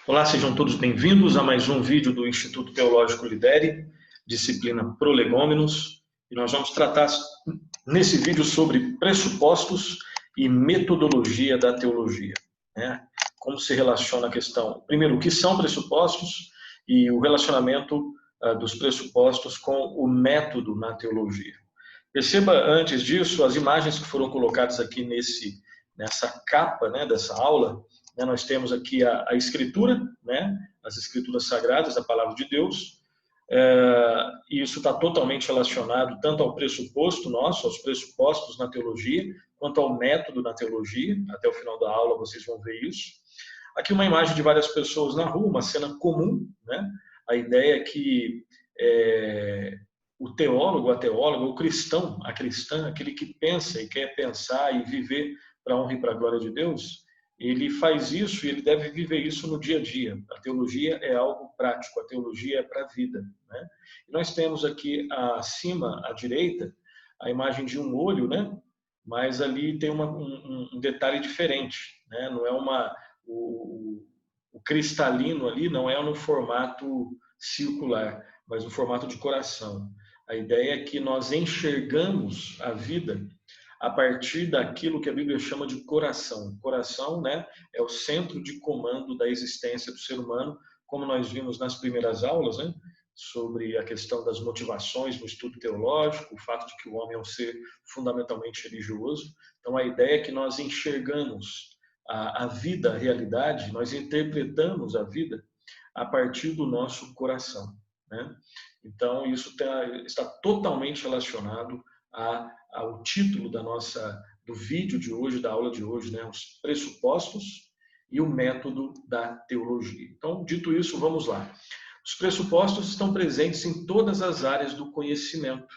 Olá, sejam todos bem-vindos a mais um vídeo do Instituto Teológico Lidere, disciplina Prolegômenos. E nós vamos tratar nesse vídeo sobre pressupostos e metodologia da teologia, né? Como se relaciona a questão, primeiro, o que são pressupostos e o relacionamento dos pressupostos com o método na teologia. Perceba, antes disso, as imagens que foram colocadas aqui nessa capa, né, dessa aula. Né, nós temos aqui a Escritura, né, as Escrituras Sagradas, a Palavra de Deus. E isso está totalmente relacionado tanto ao pressuposto nosso, aos pressupostos na teologia, quanto ao método na teologia. Até o final da aula vocês vão ver isso. Aqui uma imagem de várias pessoas na rua, uma cena comum, né? A ideia é que o teólogo, a teóloga, o cristão, a cristã, aquele que pensa e quer pensar e viver para a honra e para a glória de Deus, ele faz isso e ele deve viver isso no dia a dia. A teologia é algo prático, a teologia é para a vida, né? E nós temos aqui acima, à direita, a imagem de um olho, né? Mas ali tem um detalhe diferente, né? Não é o cristalino ali não é no formato circular, mas no formato de coração. A ideia é que nós enxergamos a vida a partir daquilo que a Bíblia chama de coração. Coração, né, é o centro de comando da existência do ser humano, como nós vimos nas primeiras aulas, né, sobre a questão das motivações no estudo teológico, o fato de que o homem é um ser fundamentalmente religioso. Então, a ideia é que nós enxergamos a vida, a realidade, nós interpretamos a vida a partir do nosso coração, né? Então, isso está totalmente relacionado ao título do vídeo de hoje, da aula de hoje, né? Os pressupostos e o método da teologia. Então, dito isso, vamos lá. Os pressupostos estão presentes em todas as áreas do conhecimento.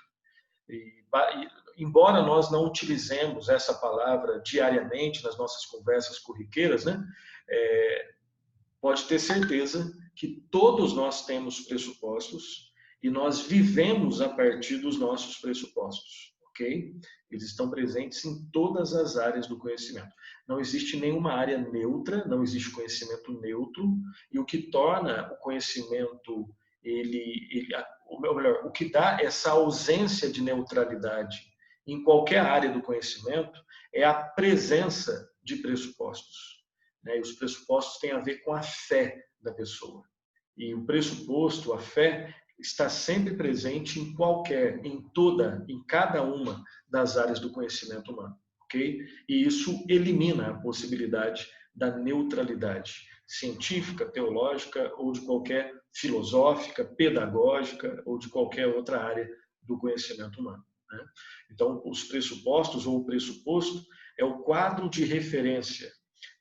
Embora nós não utilizemos essa palavra diariamente nas nossas conversas corriqueiras, né? Pode ter certeza que todos nós temos pressupostos e nós vivemos a partir dos nossos pressupostos, ok? Eles estão presentes em todas as áreas do conhecimento. Não existe nenhuma área neutra, não existe conhecimento neutro, e o que torna o conhecimento, ou melhor, o que dá essa ausência de neutralidade em qualquer área do conhecimento é a presença de pressupostos. E os pressupostos têm a ver com a fé da pessoa. E o pressuposto, a fé, está sempre presente em cada uma das áreas do conhecimento humano, ok? E isso elimina a possibilidade da neutralidade científica, teológica ou de qualquer filosófica, pedagógica ou de qualquer outra área do conhecimento humano, né? Então, os pressupostos ou o pressuposto é o quadro de referência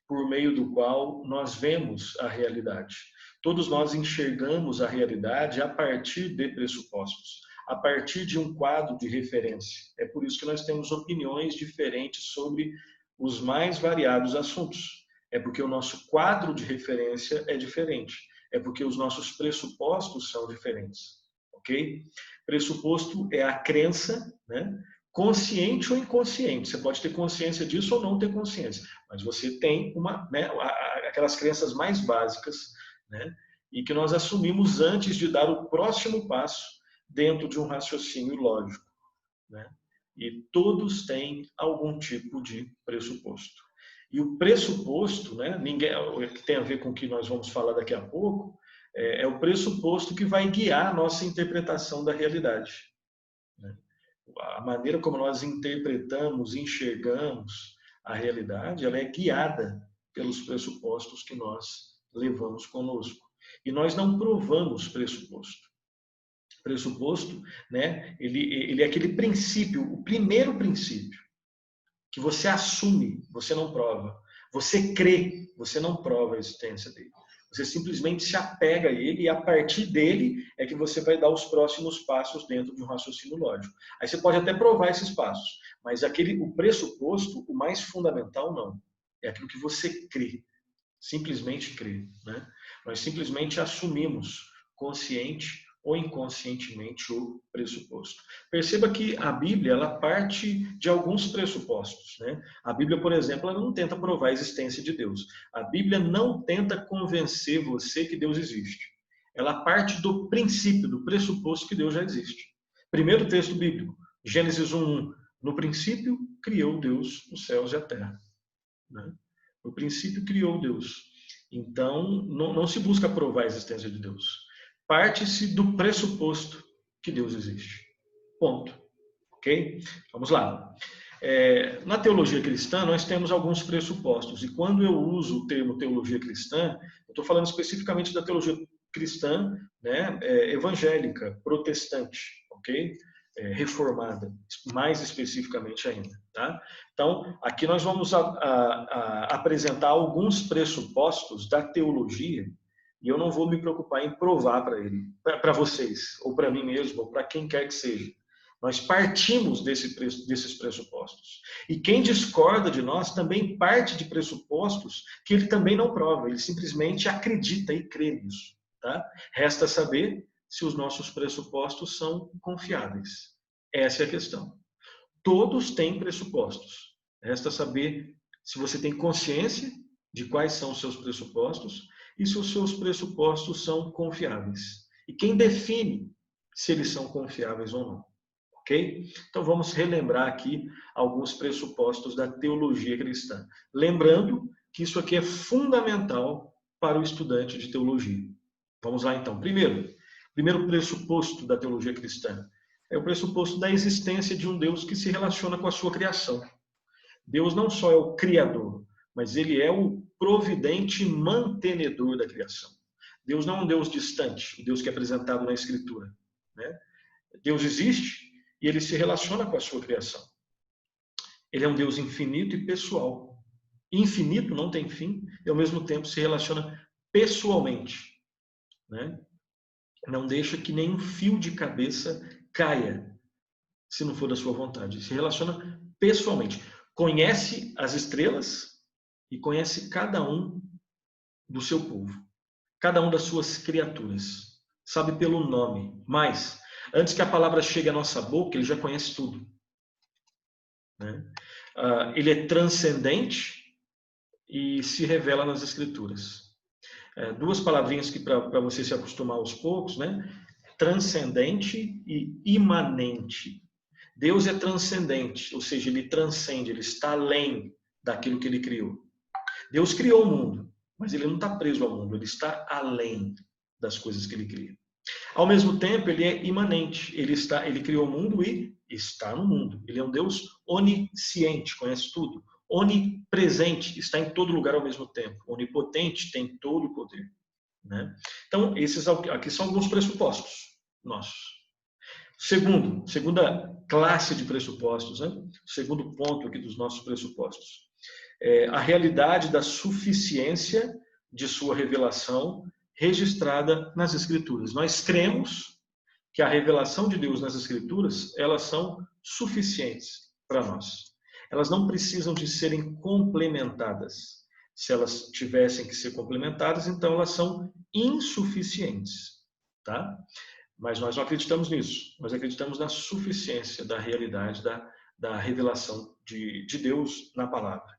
por meio do qual nós vemos a realidade. Todos nós enxergamos a realidade a partir de pressupostos, a partir de um quadro de referência. É por isso que nós temos opiniões diferentes sobre os mais variados assuntos. É porque o nosso quadro de referência é diferente. É porque os nossos pressupostos são diferentes. Ok? Pressuposto é a crença, né? Consciente ou inconsciente. Você pode ter consciência disso ou não ter consciência, mas você tem aquelas crenças mais básicas, né? E que nós assumimos antes de dar o próximo passo dentro de um raciocínio lógico, né? E todos têm algum tipo de pressuposto. E o pressuposto, né, que tem a ver com o que nós vamos falar daqui a pouco, é o pressuposto que vai guiar a nossa interpretação da realidade, né? A maneira como nós interpretamos, enxergamos a realidade, ela é guiada pelos pressupostos que nós levamos conosco. E nós não provamos pressuposto. Pressuposto, né, ele é aquele princípio, o primeiro princípio, que você assume, você não prova. Você crê, você não prova a existência dele. Você simplesmente se apega a ele e a partir dele é que você vai dar os próximos passos dentro de um raciocínio lógico. Aí você pode até provar esses passos, mas o pressuposto, o mais fundamental, não. É aquilo que você crê, simplesmente crê, né? Nós simplesmente assumimos, consciente ou inconscientemente o pressuposto. Perceba que a Bíblia ela parte de alguns pressupostos, né? A Bíblia, por exemplo, ela não tenta provar a existência de Deus. A Bíblia não tenta convencer você que Deus existe. Ela parte do princípio, do pressuposto que Deus já existe. Primeiro texto bíblico, Gênesis 1:1. No princípio, criou Deus os céus e a terra. Né? No princípio, criou Deus. Então, não se busca provar a existência de Deus. Parte-se do pressuposto que Deus existe. Ponto. Ok? Vamos lá. Na teologia cristã, nós temos alguns pressupostos. E quando eu uso o termo teologia cristã, eu estou falando especificamente da teologia cristã, né, evangélica, protestante, ok? Reformada, mais especificamente ainda. Tá? Então, aqui nós vamos apresentar alguns pressupostos da teologia e eu não vou me preocupar em provar para vocês, ou para mim mesmo, ou para quem quer que seja. Nós partimos desses pressupostos. E quem discorda de nós também parte de pressupostos que ele também não prova, ele simplesmente acredita e crê nisso. Tá? Resta saber se os nossos pressupostos são confiáveis. Essa é a questão. Todos têm pressupostos. Resta saber se você tem consciência de quais são os seus pressupostos e se os seus pressupostos são confiáveis. E quem define se eles são confiáveis ou não. Ok? Então vamos relembrar aqui alguns pressupostos da teologia cristã. Lembrando que isso aqui é fundamental para o estudante de teologia. Vamos lá então. Primeiro pressuposto da teologia cristã é o pressuposto da existência de um Deus que se relaciona com a sua criação. Deus não só é o criador, mas ele é o providente mantenedor da criação. Deus não é um Deus distante, o Deus que é apresentado na Escritura. Né? Deus existe e ele se relaciona com a sua criação. Ele é um Deus infinito e pessoal. Infinito, não tem fim, e ao mesmo tempo se relaciona pessoalmente. Né? Não deixa que nenhum fio de cabeça caia, se não for da sua vontade. Se relaciona pessoalmente. Conhece as estrelas e conhece cada um do seu povo, cada um das suas criaturas. Sabe pelo nome. Mas, antes que a palavra chegue à nossa boca, ele já conhece tudo. Né? Ele é transcendente e se revela nas Escrituras. Duas palavrinhas que para você se acostumar aos poucos, né? Transcendente e imanente. Deus é transcendente, ou seja, ele transcende, ele está além daquilo que ele criou. Deus criou o mundo, mas ele não está preso ao mundo, ele está além das coisas que ele cria. Ao mesmo tempo, ele é imanente, ele criou o mundo e está no mundo. Ele é um Deus onisciente, conhece tudo. Onipresente, está em todo lugar ao mesmo tempo. Onipotente, tem todo o poder. Né? Então, esses aqui são alguns pressupostos nossos. Segunda classe de pressupostos, né? O segundo ponto aqui dos nossos pressupostos. A realidade da suficiência de sua revelação registrada nas Escrituras. Nós cremos que a revelação de Deus nas Escrituras, elas são suficientes para nós. Elas não precisam de serem complementadas. Se elas tivessem que ser complementadas, então elas são insuficientes. Tá? Mas nós não acreditamos nisso. Nós acreditamos na suficiência da realidade da revelação de Deus na palavra.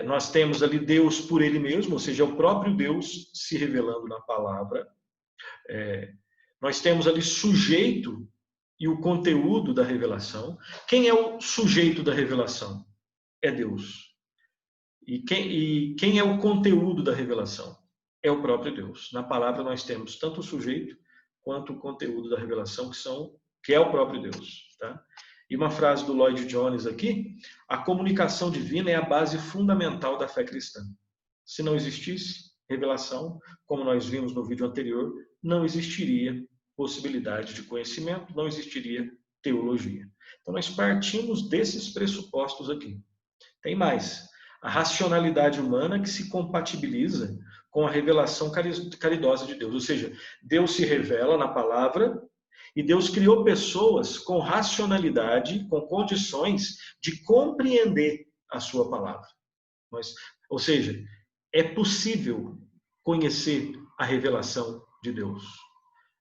Nós temos ali Deus por ele mesmo, ou seja, é o próprio Deus se revelando na palavra. Nós temos ali sujeito e o conteúdo da revelação. Quem é o sujeito da revelação? É Deus. E quem é o conteúdo da revelação? É o próprio Deus. Na palavra nós temos tanto o sujeito quanto o conteúdo da revelação, que é o próprio Deus. Tá? E uma frase do Lloyd Jones aqui: a comunicação divina é a base fundamental da fé cristã. Se não existisse revelação, como nós vimos no vídeo anterior, não existiria possibilidade de conhecimento, não existiria teologia. Então nós partimos desses pressupostos aqui. Tem mais. A racionalidade humana que se compatibiliza com a revelação caridosa de Deus. Ou seja, Deus se revela na palavra e Deus criou pessoas com racionalidade, com condições de compreender a sua palavra. Ou seja, é possível conhecer a revelação de Deus.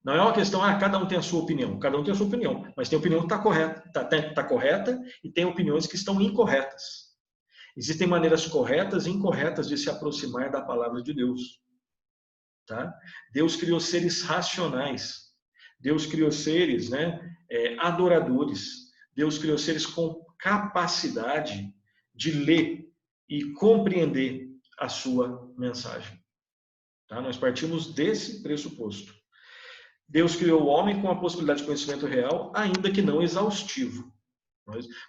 Não é uma questão, cada um tem a sua opinião. Cada um tem a sua opinião, mas tem opinião que está correta, tá correta e tem opiniões que estão incorretas. Existem maneiras corretas e incorretas de se aproximar da palavra de Deus. Tá? Deus criou seres racionais. Deus criou seres, adoradores. Deus criou seres com capacidade de ler e compreender a sua mensagem. Tá? Nós partimos desse pressuposto. Deus criou o homem com a possibilidade de conhecimento real, ainda que não exaustivo.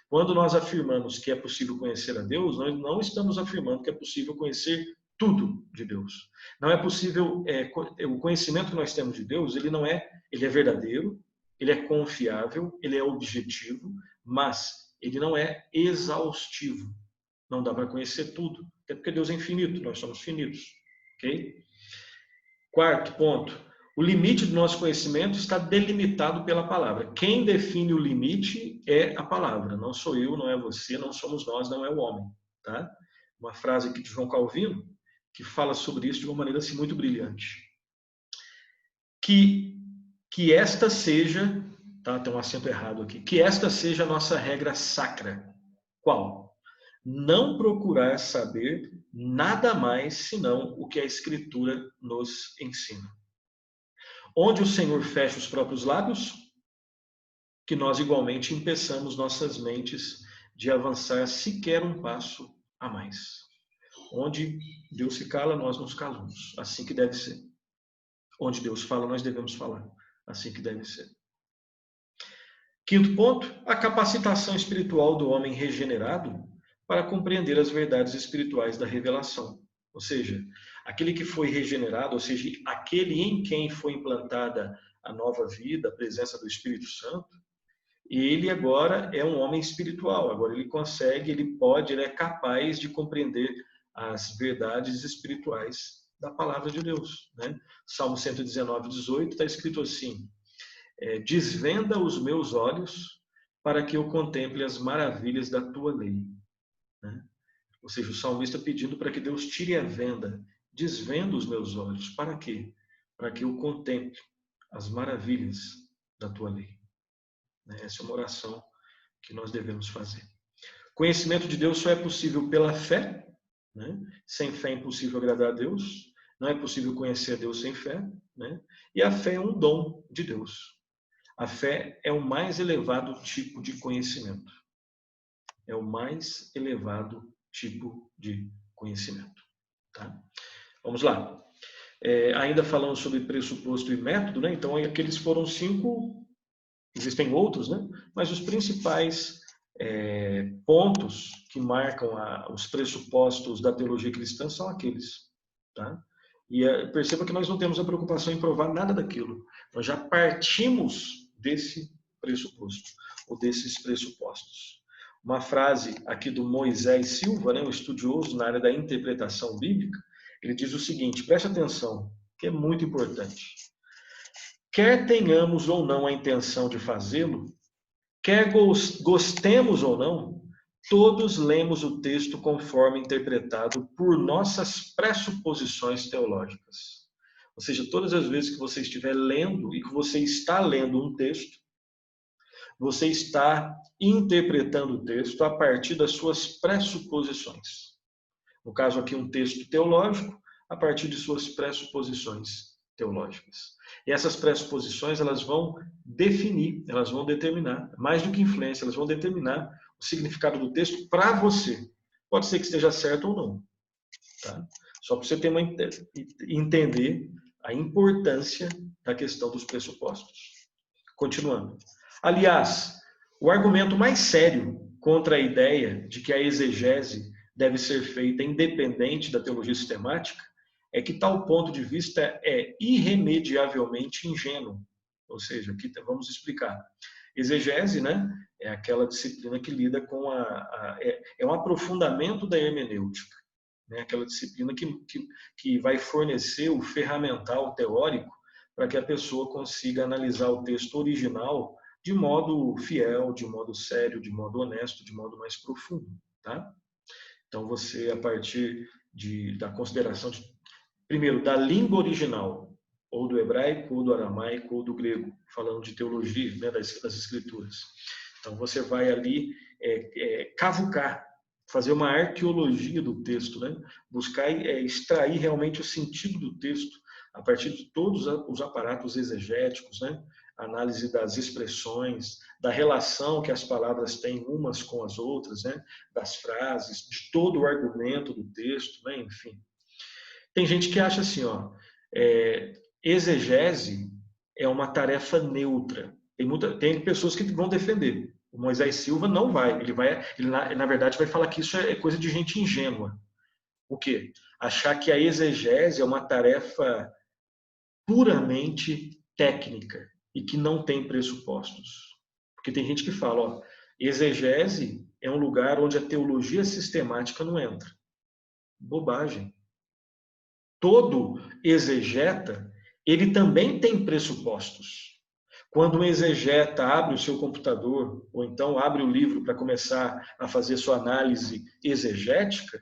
Quando nós afirmamos que é possível conhecer a Deus, nós não estamos afirmando que é possível conhecer tudo de Deus. Não é possível, o conhecimento que nós temos de Deus, ele é verdadeiro, ele é confiável, ele é objetivo, mas ele não é exaustivo. Não dá para conhecer tudo, até porque Deus é infinito, nós somos finitos, ok? Quarto ponto. O limite do nosso conhecimento está delimitado pela palavra. Quem define o limite é a palavra. Não sou eu, não é você, não somos nós, não é o homem. Tá? Uma frase aqui de João Calvino que fala sobre isso de uma maneira assim, muito brilhante. Que esta seja, tá? Tem um acento errado aqui, que esta seja a nossa regra sacra. Qual? Não procurar saber nada mais senão o que a Escritura nos ensina. Onde o Senhor fecha os próprios lábios, que nós igualmente impeçamos nossas mentes de avançar sequer um passo a mais. Onde Deus se cala, nós nos calamos. Assim que deve ser. Onde Deus fala, nós devemos falar. Assim que deve ser. Quinto ponto, a capacitação espiritual do homem regenerado para compreender as verdades espirituais da revelação. Ou seja, aquele que foi regenerado, ou seja, aquele em quem foi implantada a nova vida, a presença do Espírito Santo, ele agora é um homem espiritual. Agora ele consegue, ele pode, ele é capaz de compreender as verdades espirituais da palavra de Deus. Né? Salmo 119, 18 está escrito assim: desvenda os meus olhos para que eu contemple as maravilhas da tua lei. Né? Ou seja, o salmista pedindo para que Deus tire a venda, desvenda os meus olhos. Para quê? Para que eu contemple as maravilhas da tua lei. Essa é uma oração que nós devemos fazer. Conhecimento de Deus só é possível pela fé. Né? Sem fé é impossível agradar a Deus. Não é possível conhecer a Deus sem fé. Né? E a fé é um dom de Deus. A fé é o mais elevado tipo de conhecimento. É o mais elevado tipo de conhecimento. Tá? Vamos lá. Ainda falando sobre pressuposto e método, né? Então aqueles foram 5, existem outros, né? Mas os principais pontos que marcam os pressupostos da teologia cristã são aqueles. Tá? E perceba que nós não temos a preocupação em provar nada daquilo. Nós já partimos desse pressuposto, ou desses pressupostos. Uma frase aqui do Moisés Silva, né, um estudioso na área da interpretação bíblica, ele diz o seguinte, preste atenção, que é muito importante. Quer tenhamos ou não a intenção de fazê-lo, quer gostemos ou não, todos lemos o texto conforme interpretado por nossas pressuposições teológicas. Ou seja, todas as vezes que você estiver lendo e que você está lendo um texto, você está interpretando o texto a partir das suas pressuposições. No caso aqui, um texto teológico, a partir de suas pressuposições teológicas. E essas pressuposições, elas vão definir, elas vão determinar, mais do que influência, elas vão determinar o significado do texto para você. Pode ser que esteja certo ou não. Tá? Só para você entender a importância da questão dos pressupostos. Continuando. Aliás, o argumento mais sério contra a ideia de que a exegese deve ser feita independente da teologia sistemática é que tal ponto de vista é irremediavelmente ingênuo. Ou seja, aqui vamos explicar. Exegese, né, é aquela disciplina que lida com é um aprofundamento da hermenêutica. Né, aquela disciplina que vai fornecer o ferramental teórico para que a pessoa consiga analisar o texto original de modo fiel, de modo sério, de modo honesto, de modo mais profundo. Tá? Então, você, a partir da consideração, primeiro, da língua original, ou do hebraico, ou do aramaico, ou do grego, falando de teologia, né, das escrituras. Então você vai ali cavucar, fazer uma arqueologia do texto, né? Buscar extrair realmente o sentido do texto a partir de todos os aparatos exegéticos, né? Análise das expressões, da relação que as palavras têm umas com as outras, né? Das frases, de todo o argumento do texto, né? Enfim. Tem gente que acha assim, ó, exegese é uma tarefa neutra. Tem pessoas que vão defender. O Moisés Silva não vai. Ele na verdade vai falar que isso é coisa de gente ingênua. O quê? Achar que a exegese é uma tarefa puramente técnica e que não tem pressupostos. Porque tem gente que fala, ó, exegese é um lugar onde a teologia sistemática não entra. Bobagem. Todo exegeta, ele também tem pressupostos. Quando um exegeta abre o seu computador, ou então abre o livro para começar a fazer sua análise exegética,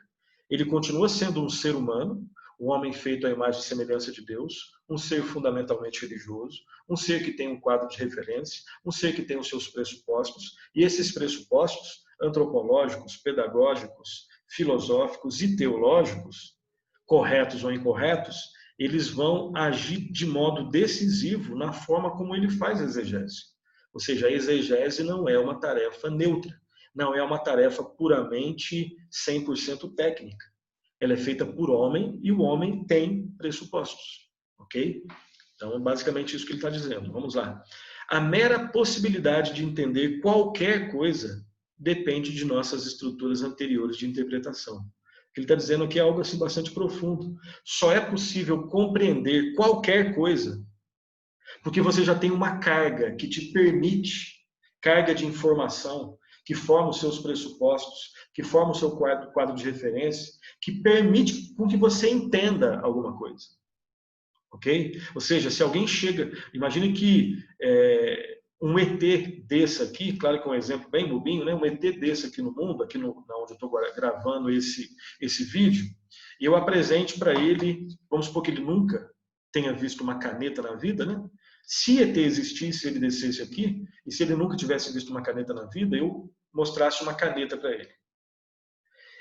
ele continua sendo um ser humano, um homem feito à imagem e semelhança de Deus, um ser fundamentalmente religioso, um ser que tem um quadro de referência, um ser que tem os seus pressupostos, e esses pressupostos antropológicos, pedagógicos, filosóficos e teológicos, corretos ou incorretos, eles vão agir de modo decisivo na forma como ele faz a exegese. Ou seja, a exegese não é uma tarefa neutra, não é uma tarefa puramente 100% técnica. Ela é feita por homem e o homem tem pressupostos, ok? Então, é basicamente isso que ele está dizendo. Vamos lá. A mera possibilidade de entender qualquer coisa depende de nossas estruturas anteriores de interpretação. Ele está dizendo aqui é algo assim bastante profundo. Só é possível compreender qualquer coisa porque você já tem uma carga que te permite, carga de informação, que forma os seus pressupostos, que forma o seu quadro de referência, que permite com que você entenda alguma coisa. Ok? Ou seja, se alguém chega, imagine que um ET desse aqui, claro que é um exemplo bem bobinho, né? Um ET desse aqui no mundo, aqui onde eu estou gravando esse vídeo, e eu apresente para ele, vamos supor que ele nunca tenha visto uma caneta na vida, né? Se ET existisse, ele descesse aqui, e se ele nunca tivesse visto uma caneta na vida, eu mostrasse uma caneta para ele.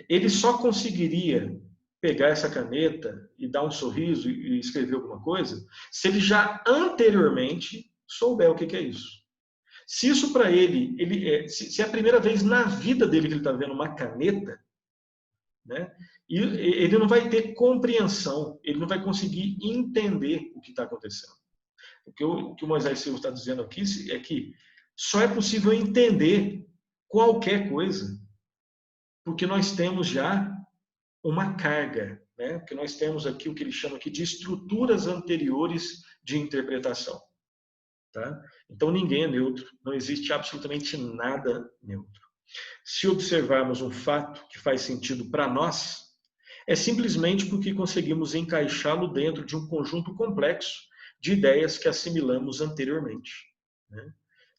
Ele só conseguiria pegar essa caneta e dar um sorriso e escrever alguma coisa se ele já anteriormente souber o que é isso. Se isso para ele, se é a primeira vez na vida dele que ele está vendo uma caneta, né, e ele não vai ter compreensão, ele não vai conseguir entender o que está acontecendo. O que o Moisés Silva está dizendo aqui é que só é possível entender qualquer coisa porque nós temos já uma carga, né? Porque nós temos aqui o que ele chama aqui de estruturas anteriores de interpretação. Tá? Então ninguém é neutro, não existe absolutamente nada neutro. Se observarmos um fato que faz sentido para nós, é simplesmente porque conseguimos encaixá-lo dentro de um conjunto complexo de ideias que assimilamos anteriormente. Né?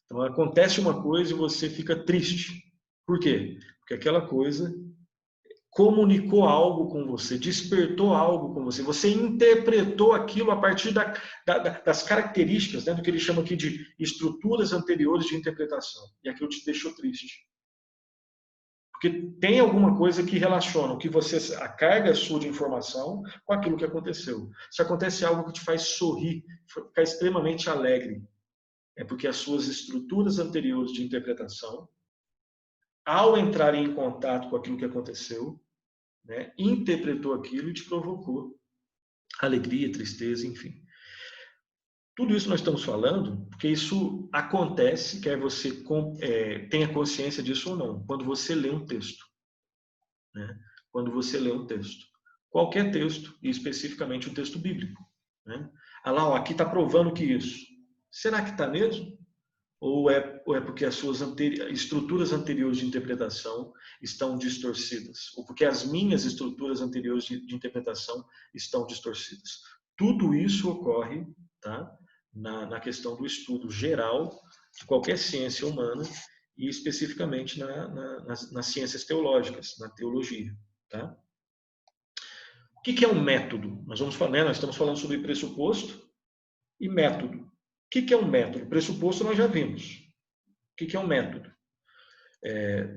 Então acontece uma coisa e você fica triste. Por quê? Porque aquela coisa comunicou algo com você, despertou algo com você, você interpretou aquilo a partir das características, né, do que ele chama aqui de estruturas anteriores de interpretação, e aquilo te deixou triste. Porque tem alguma coisa que relaciona a carga sua de informação com aquilo que aconteceu. Se acontece algo que te faz sorrir, ficar extremamente alegre, é porque as suas estruturas anteriores de interpretação, ao entrarem em contato com aquilo que aconteceu, né, interpretou aquilo e te provocou alegria, tristeza, enfim. Tudo isso nós estamos falando porque isso acontece, quer você tenha consciência disso ou não, quando você lê um texto. Né? Quando você lê um texto. Qualquer texto, e especificamente o texto bíblico. Né? Ah lá, ó, aqui está provando que isso. Será que está mesmo? Ou é porque as suas estruturas anteriores de interpretação estão distorcidas? Ou porque as minhas estruturas anteriores de interpretação estão distorcidas? Tudo isso ocorre, tá, na questão do estudo geral de qualquer ciência humana e especificamente nas ciências teológicas, na teologia. Tá? O que é um método? Nós estamos falando sobre pressuposto, e método. O que é um método? Pressuposto nós já vimos. O que é um método?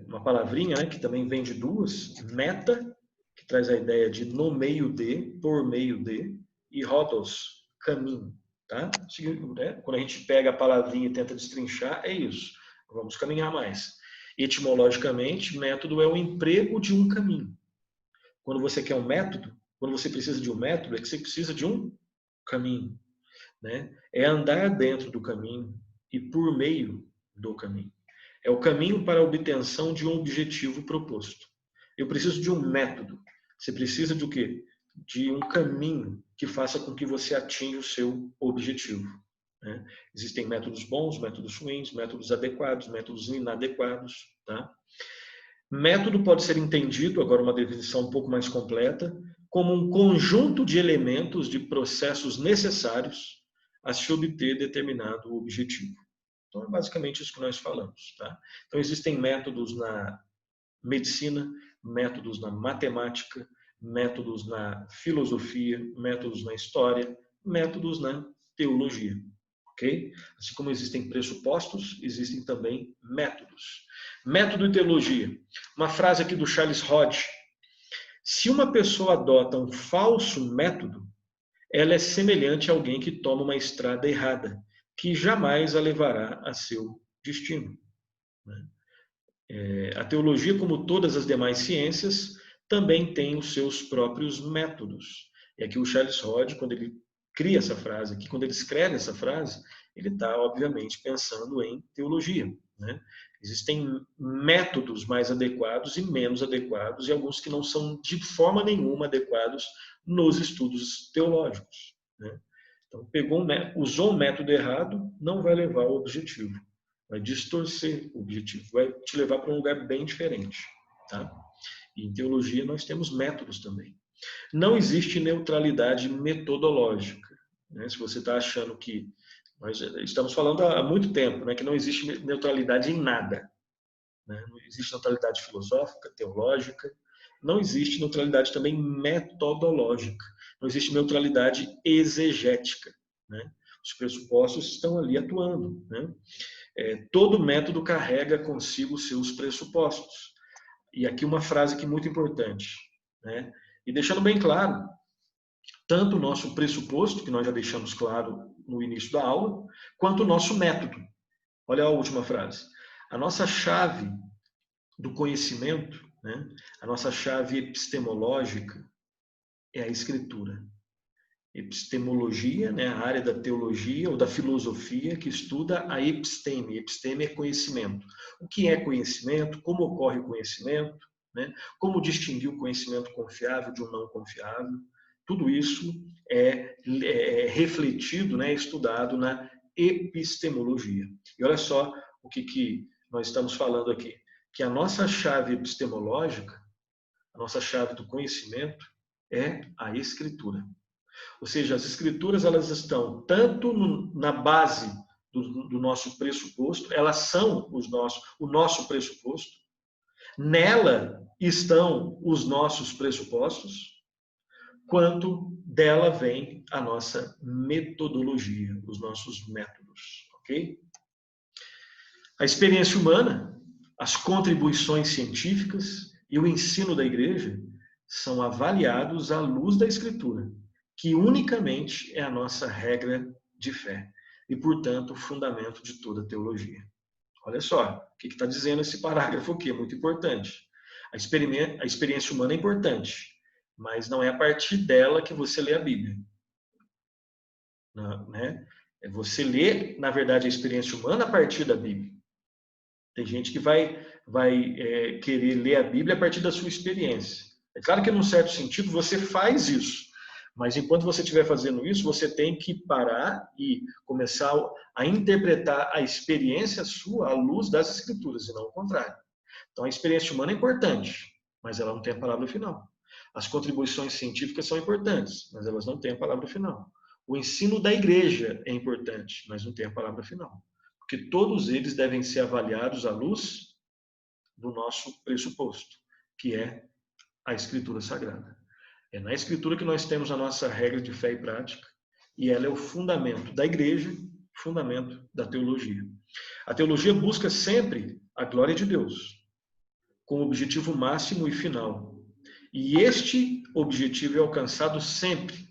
Uma palavrinha, né, que também vem de duas, meta, que traz a ideia de no meio de, por meio de, e rodos, caminho. Tá? Quando a gente pega a palavrinha e tenta destrinchar, é isso. Vamos caminhar mais. Etimologicamente, método é o emprego de um caminho. Quando você quer um método, quando você precisa de um método, é que você precisa de um caminho. Né? É andar dentro do caminho e por meio do caminho. É o caminho para a obtenção de um objetivo proposto. Eu preciso de um método. Você precisa de o quê? De um caminho que faça com que você atinja o seu objetivo. Né? Existem métodos bons, métodos ruins, métodos adequados, métodos inadequados. Tá? Método pode ser entendido, agora uma definição um pouco mais completa, como um conjunto de elementos de processos necessários a se obter determinado objetivo. Então, é basicamente isso que nós falamos. Tá? Então, existem métodos na medicina, métodos na matemática, métodos na filosofia, métodos na história, métodos na teologia. Okay? Assim como existem pressupostos, existem também métodos. Método e teologia. Uma frase aqui do Charles Hodge. Se uma pessoa adota um falso método, ela é semelhante a alguém que toma uma estrada errada, que jamais a levará a seu destino. A teologia, como todas as demais ciências, também tem os seus próprios métodos. E aqui o Charles Hodge, quando ele cria essa frase aqui, quando ele escreve essa frase, ele está, obviamente, pensando em teologia. Né? Existem métodos mais adequados e menos adequados, e alguns que não são de forma nenhuma adequados nos estudos teológicos. Né? Então, usou um método errado, não vai levar ao objetivo. Vai distorcer o objetivo, vai te levar para um lugar bem diferente. Tá? E em teologia nós temos métodos também. Não existe neutralidade metodológica. Né? Se você está achando que... Nós estamos falando há muito tempo, né, que não existe neutralidade em nada. Né? Não existe neutralidade filosófica, teológica. Não existe neutralidade também metodológica. Não existe neutralidade exegética. Né? Os pressupostos estão ali atuando. Né? Todo método carrega consigo seus pressupostos. E aqui uma frase que é muito importante. Né? E deixando bem claro, tanto o nosso pressuposto, que nós já deixamos claro no início da aula, quanto o nosso método. Olha a última frase. A nossa chave do conhecimento, né? A nossa chave epistemológica é a escritura. Epistemologia, né, a área da teologia ou da filosofia que estuda a episteme. Episteme é conhecimento. O que é conhecimento? Como ocorre o conhecimento? Né? Como distinguir o conhecimento confiável de um não confiável? Tudo isso é refletido, né, estudado na epistemologia. E olha só o que nós estamos falando aqui. Que a nossa chave epistemológica, a nossa chave do conhecimento é a escritura. Ou seja, as escrituras elas estão tanto na base do nosso pressuposto, elas são o nosso pressuposto, nela estão os nossos pressupostos, quanto dela vem a nossa metodologia, os nossos métodos, ok? A experiência humana, as contribuições científicas e o ensino da igreja são avaliados à luz da Escritura, que unicamente é a nossa regra de fé e, portanto, o fundamento de toda teologia. Olha só, o que está dizendo esse parágrafo aqui, é muito importante. A experiência humana é importante, mas não é a partir dela que você lê a Bíblia. Não, né? Você lê, na verdade, a experiência humana a partir da Bíblia. Tem gente que vai querer ler a Bíblia a partir da sua experiência. É claro que, num certo sentido, você faz isso. Mas enquanto você estiver fazendo isso, você tem que parar e começar a interpretar a experiência sua à luz das Escrituras, e não o contrário. Então, a experiência humana é importante, mas ela não tem a palavra final. As contribuições científicas são importantes, mas elas não têm a palavra final. O ensino da igreja é importante, mas não tem a palavra final. Porque todos eles devem ser avaliados à luz do nosso pressuposto, que é a Escritura Sagrada. É na Escritura que nós temos a nossa regra de fé e prática, e ela é o fundamento da igreja, fundamento da teologia. A teologia busca sempre a glória de Deus, como objetivo máximo e final. E este objetivo é alcançado sempre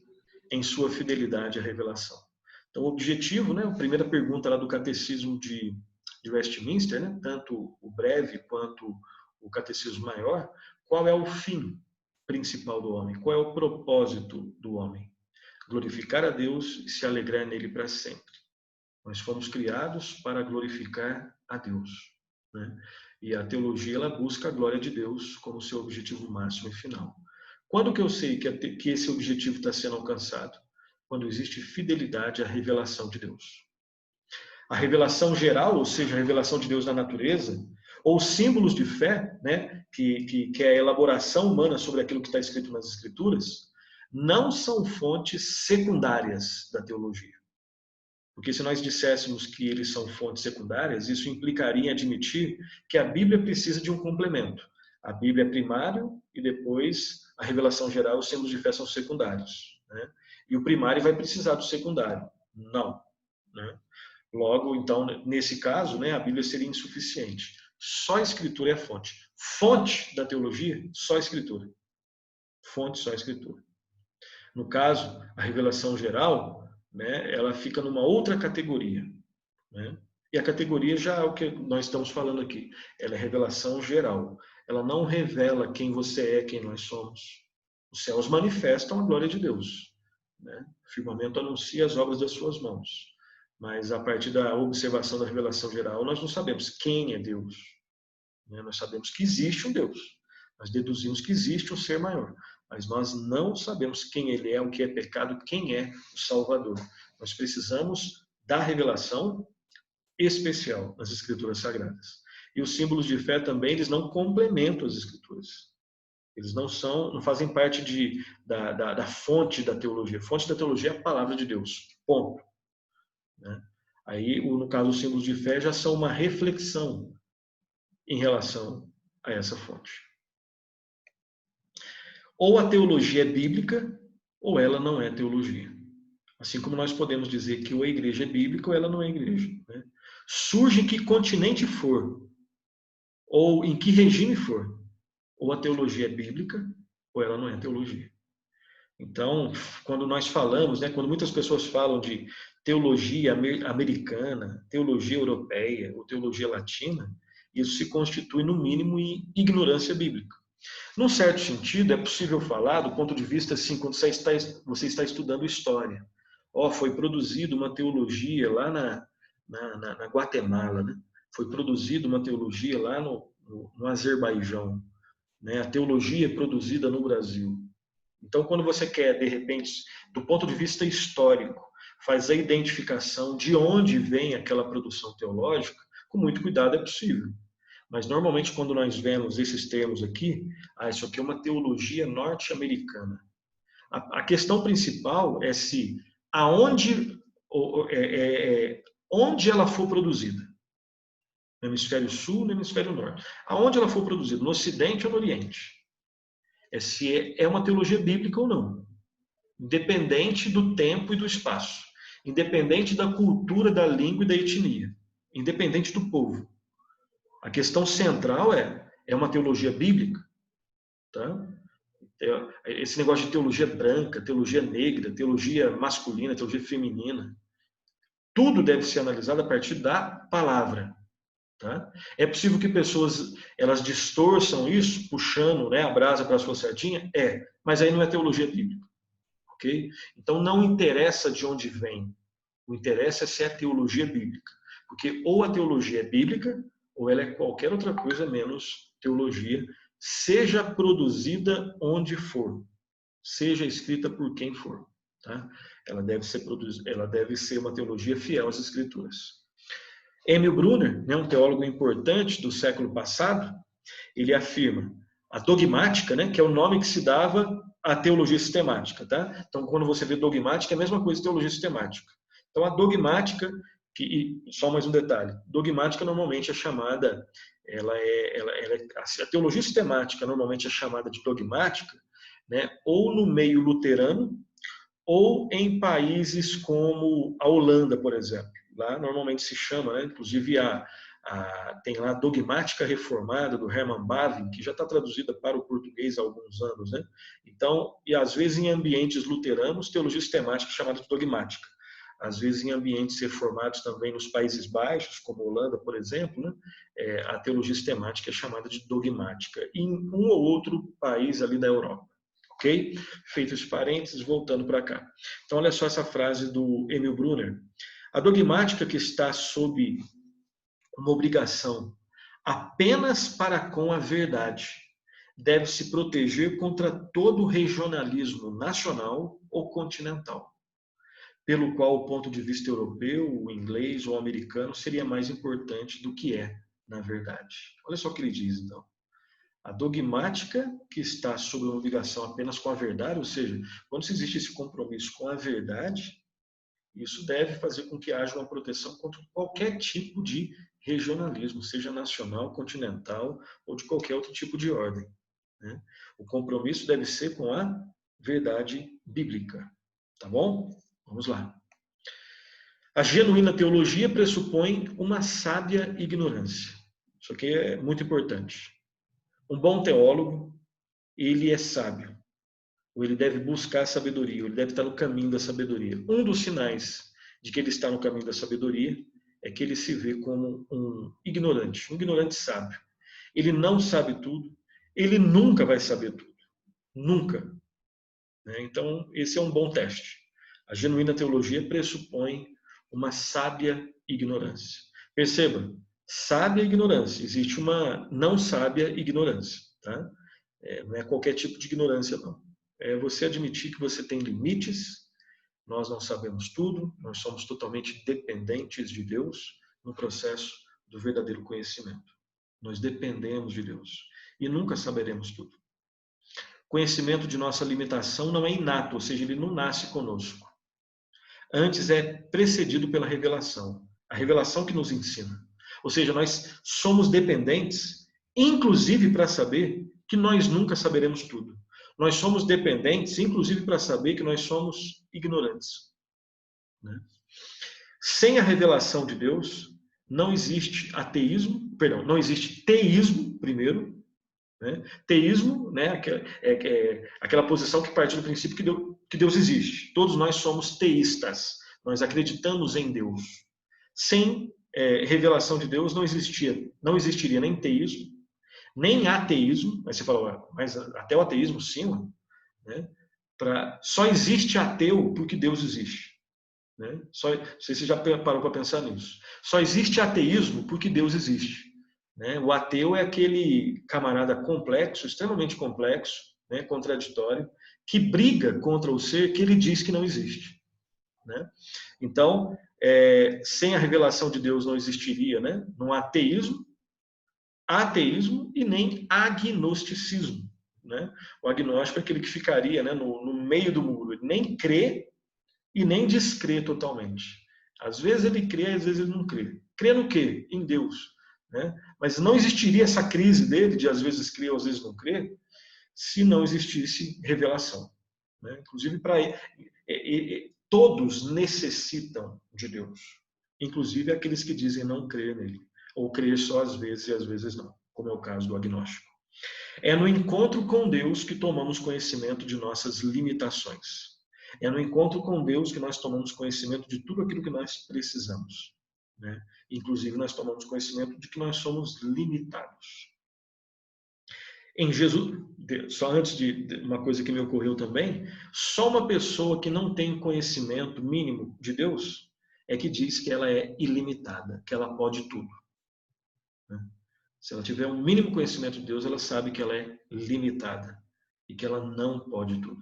em sua fidelidade à revelação. Então, o objetivo, né, a primeira pergunta lá do Catecismo de Westminster, né, tanto o breve quanto o Catecismo maior, qual é o fim principal do homem? Qual é o propósito do homem? Glorificar a Deus e se alegrar nele para sempre. Nós fomos criados para glorificar a Deus, né? E a teologia, ela busca a glória de Deus como seu objetivo máximo e final. Quando que eu sei que esse objetivo está sendo alcançado? Quando existe fidelidade à revelação de Deus. A revelação geral, ou seja, a revelação de Deus na natureza, ou símbolos de fé, né, que é a elaboração humana sobre aquilo que está escrito nas Escrituras, não são fontes secundárias da teologia. Porque se nós disséssemos que eles são fontes secundárias, isso implicaria em admitir que a Bíblia precisa de um complemento. A Bíblia é primário e depois a revelação geral, os símbolos de fé são secundários, né? E o primário vai precisar do secundário. Não, né? Logo, então, nesse caso, né, a Bíblia seria insuficiente. Só a Escritura é a fonte. Fonte da teologia, só a Escritura. Fonte, só a Escritura. No caso, a revelação geral, né, ela fica numa outra categoria, né? E a categoria já é o que nós estamos falando aqui. Ela é revelação geral. Ela não revela quem você é, quem nós somos. Os céus manifestam a glória de Deus, né? O firmamento anuncia as obras das suas mãos. Mas a partir da observação da revelação geral, nós não sabemos quem é Deus, né? Nós sabemos que existe um Deus. Nós deduzimos que existe um ser maior. Mas nós não sabemos quem ele é, o que é pecado, quem é o Salvador. Nós precisamos da revelação especial nas Escrituras Sagradas. E os símbolos de fé também, eles não complementam as Escrituras. Eles não fazem parte da fonte da teologia. A fonte da teologia é a palavra de Deus. Ponto. Né? Aí, no caso, os símbolos de fé já são uma reflexão em relação a essa fonte. Ou a teologia é bíblica, ou ela não é teologia. Assim como nós podemos dizer que ou a igreja é bíblica ou ela não é igreja, né? Surge em que continente for, ou em que regime for, ou a teologia é bíblica, ou ela não é teologia. Então, quando nós falamos, né, quando muitas pessoas falam de teologia americana, teologia europeia ou teologia latina, isso se constitui, no mínimo, em ignorância bíblica. Num certo sentido, é possível falar do ponto de vista, assim, quando você está estudando história. Foi produzida uma teologia lá na Guatemala, né? Foi produzida uma teologia lá no Azerbaijão, né? A teologia é produzida no Brasil. Então, quando você quer, de repente, do ponto de vista histórico, fazer a identificação de onde vem aquela produção teológica, com muito cuidado é possível. Mas, normalmente, quando nós vemos esses termos aqui, isso aqui é uma teologia norte-americana. A questão principal é se onde ela for produzida. No hemisfério sul, no hemisfério norte. Aonde ela for produzida, no ocidente ou no oriente. Se é uma teologia bíblica ou não. Independente do tempo e do espaço. Independente da cultura, da língua e da etnia. Independente do povo. A questão central é uma teologia bíblica, tá? Esse negócio de teologia branca, teologia negra, teologia masculina, teologia feminina, tudo deve ser analisado a partir da palavra, tá? É possível que pessoas elas distorçam isso, puxando, né, a brasa para a sua sardinha? Mas aí não é teologia bíblica, ok? Então não interessa de onde vem, o interesse é se é teologia bíblica, porque ou a teologia é bíblica ou ela é qualquer outra coisa menos teologia, seja produzida onde for, seja escrita por quem for, tá? Ela deve ser uma teologia fiel às Escrituras. Emil Brunner, né, um teólogo importante do século passado, ele afirma a dogmática, né, que é o nome que se dava à teologia sistemática, tá? Então, quando você vê dogmática, é a mesma coisa que teologia sistemática. Então, a dogmática, só mais um detalhe, dogmática normalmente é chamada, a teologia sistemática normalmente é chamada de dogmática, né, ou no meio luterano, ou em países como a Holanda, por exemplo. Lá normalmente se chama, né, inclusive tem lá a Dogmática Reformada, do Herman Bavinck, que já está traduzida para o português há alguns anos. Né? Então, e às vezes em ambientes luteranos, teologia sistemática chamada de dogmática. Às vezes em ambientes reformados também nos Países Baixos, como a Holanda, por exemplo, né? A teologia sistemática é chamada de dogmática. E em um ou outro país ali da Europa. Ok? Feito esse parênteses, voltando para cá. Então, olha só essa frase do Emil Brunner. A dogmática que está sob uma obrigação apenas para com a verdade deve se proteger contra todo regionalismo nacional ou continental, pelo qual o ponto de vista europeu, o inglês ou americano seria mais importante do que é, na verdade. Olha só o que ele diz, então. A dogmática que está sob uma obrigação apenas com a verdade, ou seja, quando se existe esse compromisso com a verdade, isso deve fazer com que haja uma proteção contra qualquer tipo de regionalismo, seja nacional, continental ou de qualquer outro tipo de ordem. Né? O compromisso deve ser com a verdade bíblica. Tá bom? Vamos lá. A genuína teologia pressupõe uma sábia ignorância. Isso aqui é muito importante. Um bom teólogo, ele é sábio. Ou ele deve buscar a sabedoria, ou ele deve estar no caminho da sabedoria. Um dos sinais de que ele está no caminho da sabedoria é que ele se vê como um ignorante sábio. Ele não sabe tudo, ele nunca vai saber tudo. Nunca. Então, esse é um bom teste. A genuína teologia pressupõe uma sábia ignorância. Perceba, sábia ignorância. Existe uma não sábia ignorância. Tá? Não é qualquer tipo de ignorância, não. É você admitir que você tem limites, nós não sabemos tudo, nós somos totalmente dependentes de Deus no processo do verdadeiro conhecimento. Nós dependemos de Deus e nunca saberemos tudo. Conhecimento de nossa limitação não é inato, ou seja, ele não nasce conosco. Antes é precedido pela revelação, a revelação que nos ensina. Ou seja, nós somos dependentes, inclusive para saber que nós nunca saberemos tudo. Nós somos dependentes, inclusive para saber que nós somos ignorantes. Né? Sem a revelação de Deus, não existe não existe teísmo, primeiro. Né? Teísmo, né, aquela posição que parte do princípio que Deus existe. Todos nós somos teístas, nós acreditamos em Deus. Sem revelação de Deus não existiria nem teísmo, nem ateísmo. Mas você fala, mas até o ateísmo sim, né? Só existe ateu porque Deus existe. Né? Não sei se você já parou para pensar nisso. Só existe ateísmo porque Deus existe. Né? O ateu é aquele camarada complexo, extremamente complexo, né? Contraditório, que briga contra o ser que ele diz que não existe. Né? Então, sem a revelação de Deus não existiria, né? Não há ateísmo e nem agnosticismo. Né? O agnóstico é aquele que ficaria, né, no meio do muro, ele nem crê e nem descrê totalmente. Às vezes ele crê, às vezes ele não crê. Crê no quê? Em Deus. Né? Mas não existiria essa crise dele de às vezes crer, às vezes não crer, se não existisse revelação. Né? Inclusive, todos necessitam de Deus. Inclusive aqueles que dizem não crer nele. Ou crer só às vezes e às vezes não, como é o caso do agnóstico. É no encontro com Deus que tomamos conhecimento de nossas limitações. É no encontro com Deus que nós tomamos conhecimento de tudo aquilo que nós precisamos. Né? Inclusive, nós tomamos conhecimento de que nós somos limitados. Em Jesus, só antes de uma coisa que me ocorreu também, só uma pessoa que não tem conhecimento mínimo de Deus é que diz que ela é ilimitada, que ela pode tudo. Né? Se ela tiver um mínimo conhecimento de Deus, ela sabe que ela é limitada e que ela não pode tudo.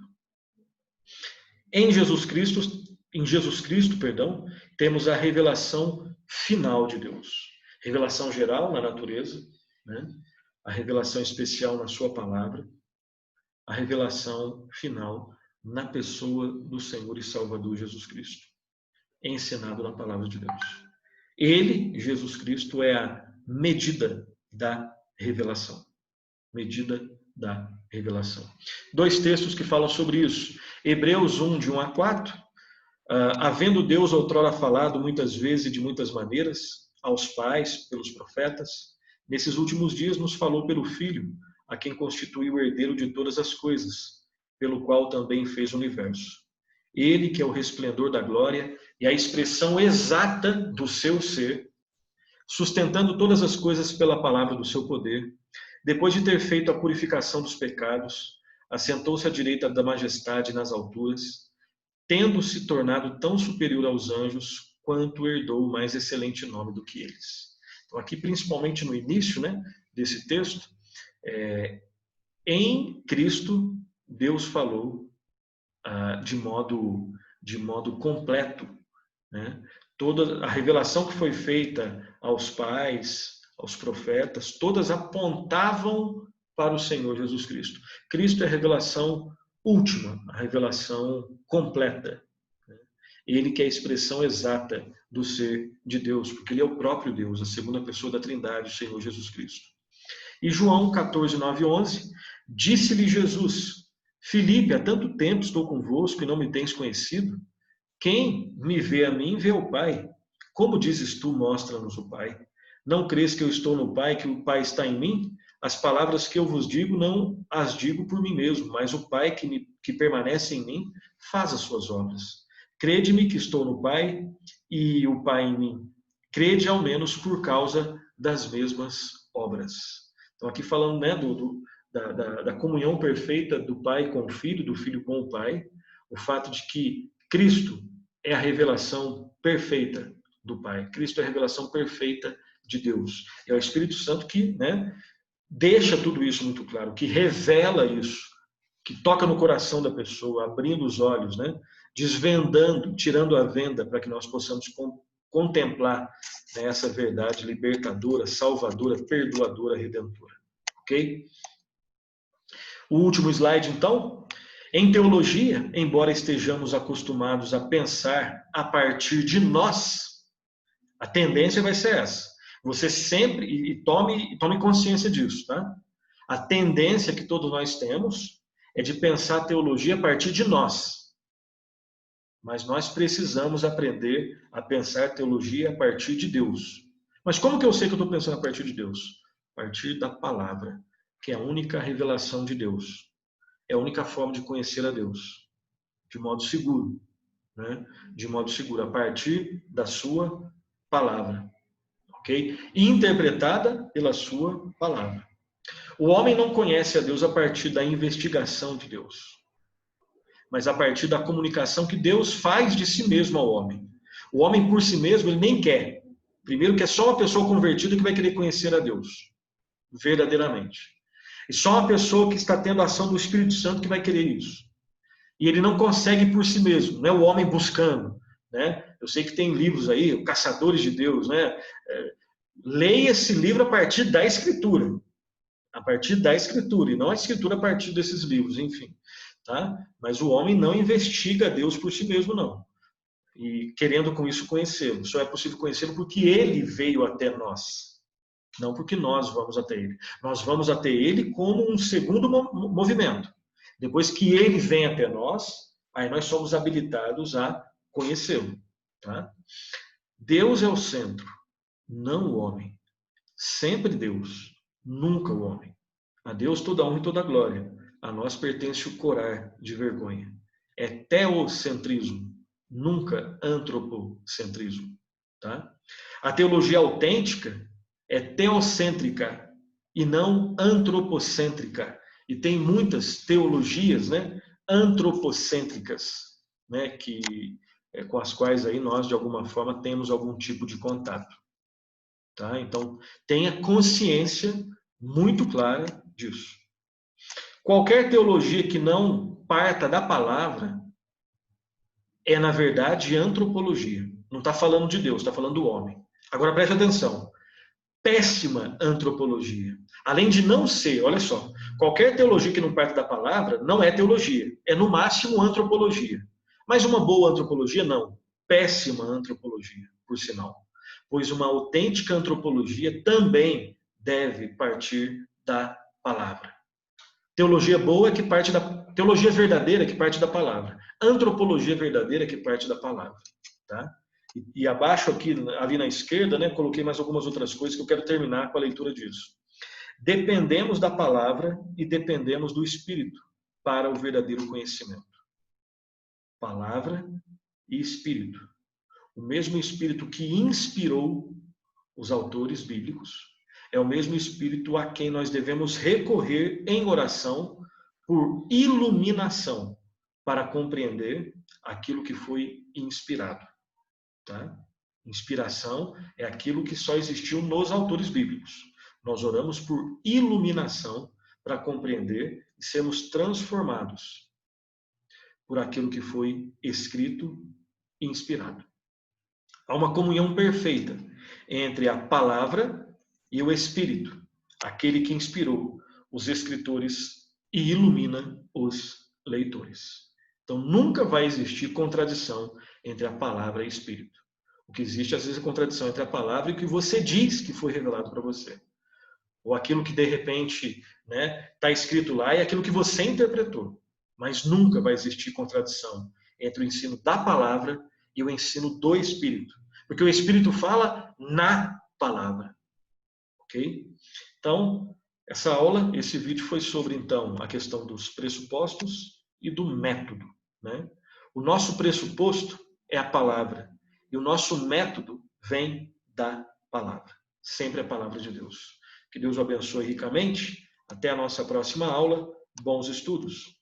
Em Jesus Cristo, temos a revelação final de Deus. Revelação geral na natureza, né? A revelação especial na sua palavra, a revelação final na pessoa do Senhor e Salvador Jesus Cristo, ensinado na palavra de Deus. Ele, Jesus Cristo, é a medida da revelação. Medida da revelação. 2 textos que falam sobre isso. Hebreus 1, de 1 a 4. Havendo Deus outrora falado muitas vezes e de muitas maneiras aos pais, pelos profetas, nesses últimos dias nos falou pelo Filho, a quem constituiu o herdeiro de todas as coisas, pelo qual também fez o universo. Ele que é o resplendor da glória e a expressão exata do seu ser, sustentando todas as coisas pela palavra do seu poder, depois de ter feito a purificação dos pecados, assentou-se à direita da majestade nas alturas, tendo se tornado tão superior aos anjos, quanto herdou o mais excelente nome do que eles. Então, aqui, principalmente no início, né, desse texto, em Cristo, Deus falou de modo completo, né? Toda a revelação que foi feita aos pais, aos profetas, todas apontavam para o Senhor Jesus Cristo. Cristo é a revelação última, a revelação completa. Ele que é a expressão exata do ser de Deus, porque ele é o próprio Deus, a segunda pessoa da Trindade, o Senhor Jesus Cristo. E João 14, 9 e 11, disse-lhe Jesus: Filipe, há tanto tempo estou convosco e não me tens conhecido? Quem me vê a mim, vê o Pai. Como dizes tu, mostra-nos o Pai. Não crês que eu estou no Pai, que o Pai está em mim? As palavras que eu vos digo, não as digo por mim mesmo, mas o Pai que permanece em mim, faz as suas obras. Crede-me que estou no Pai e o Pai em mim. Crede ao menos por causa das mesmas obras. Então aqui falando, né, da comunhão perfeita do Pai com o Filho, do Filho com o Pai, o fato de que Cristo é a revelação perfeita do Pai. Cristo é a revelação perfeita de Deus. É o Espírito Santo que, né, deixa tudo isso muito claro, que revela isso, que toca no coração da pessoa, abrindo os olhos, né, desvendando, tirando a venda para que nós possamos contemplar, né, essa verdade libertadora, salvadora, perdoadora, redentora. Ok? O último slide, então. Em teologia, embora estejamos acostumados a pensar a partir de nós, a tendência vai ser essa. Você sempre, e tome consciência disso, tá? A tendência que todos nós temos é de pensar a teologia a partir de nós. Mas nós precisamos aprender a pensar teologia a partir de Deus. Mas como que eu sei que eu estou pensando a partir de Deus? A partir da palavra, que é a única revelação de Deus. É a única forma de conhecer a Deus, de modo seguro, né? De modo seguro, a partir da sua palavra, ok? Interpretada pela sua palavra. O homem não conhece a Deus a partir da investigação de Deus, mas a partir da comunicação que Deus faz de si mesmo ao homem. O homem por si mesmo, ele nem quer. Primeiro que é só uma pessoa convertida que vai querer conhecer a Deus, verdadeiramente. E só uma pessoa que está tendo a ação do Espírito Santo que vai querer isso. E ele não consegue por si mesmo, né? O homem buscando, né? Eu sei que tem livros aí, Caçadores de Deus, né? Leia esse livro a partir da Escritura. A partir da Escritura, e não a Escritura a partir desses livros, enfim. Tá? Mas o homem não investiga Deus por si mesmo, não. E querendo com isso conhecê-lo. Só é possível conhecê-lo porque ele veio até nós. Não porque nós vamos até ele. Nós vamos até ele como um segundo movimento. Depois que ele vem até nós, aí nós somos habilitados a conhecê-lo. Tá? Deus é o centro, não o homem. Sempre Deus, nunca o homem. A Deus toda honra e toda glória. A nós pertence o corar de vergonha. É teocentrismo, nunca antropocentrismo. Tá? A teologia autêntica é teocêntrica e não antropocêntrica. E tem muitas teologias, né, antropocêntricas, né, com as quais aí nós, de alguma forma, temos algum tipo de contato. Tá? Então, tenha consciência muito clara disso. Qualquer teologia que não parta da palavra é, na verdade, antropologia. Não está falando de Deus, está falando do homem. Agora, preste atenção. Péssima antropologia. Além de não ser, olha só, qualquer teologia que não parte da palavra não é teologia. É, no máximo, antropologia. Mas uma boa antropologia, não. Péssima antropologia, por sinal. Pois uma autêntica antropologia também deve partir da palavra. Teologia boa é que parte da teologia verdadeira que parte da palavra. Antropologia verdadeira que parte da palavra, tá? E abaixo aqui, ali na esquerda, né, coloquei mais algumas outras coisas que eu quero terminar com a leitura disso. Dependemos da palavra e dependemos do Espírito para o verdadeiro conhecimento. Palavra e Espírito. O mesmo Espírito que inspirou os autores bíblicos é o mesmo Espírito a quem nós devemos recorrer em oração por iluminação para compreender aquilo que foi inspirado. Tá? Inspiração é aquilo que só existiu nos autores bíblicos. Nós oramos por iluminação para compreender e sermos transformados por aquilo que foi escrito e inspirado. Há uma comunhão perfeita entre a palavra e o Espírito, aquele que inspirou os escritores e ilumina os leitores. Então nunca vai existir contradição entre a palavra e o Espírito. O que existe às vezes é contradição entre a palavra e o que você diz que foi revelado para você. Ou aquilo que de repente está escrito lá e aquilo que você interpretou. Mas nunca vai existir contradição entre o ensino da palavra e o ensino do Espírito. Porque o Espírito fala na palavra. Ok? Então, essa aula, esse vídeo foi sobre, então, a questão dos pressupostos e do método. Né? O nosso pressuposto é a palavra. E o nosso método vem da palavra. Sempre a palavra de Deus. Que Deus o abençoe ricamente. Até a nossa próxima aula. Bons estudos.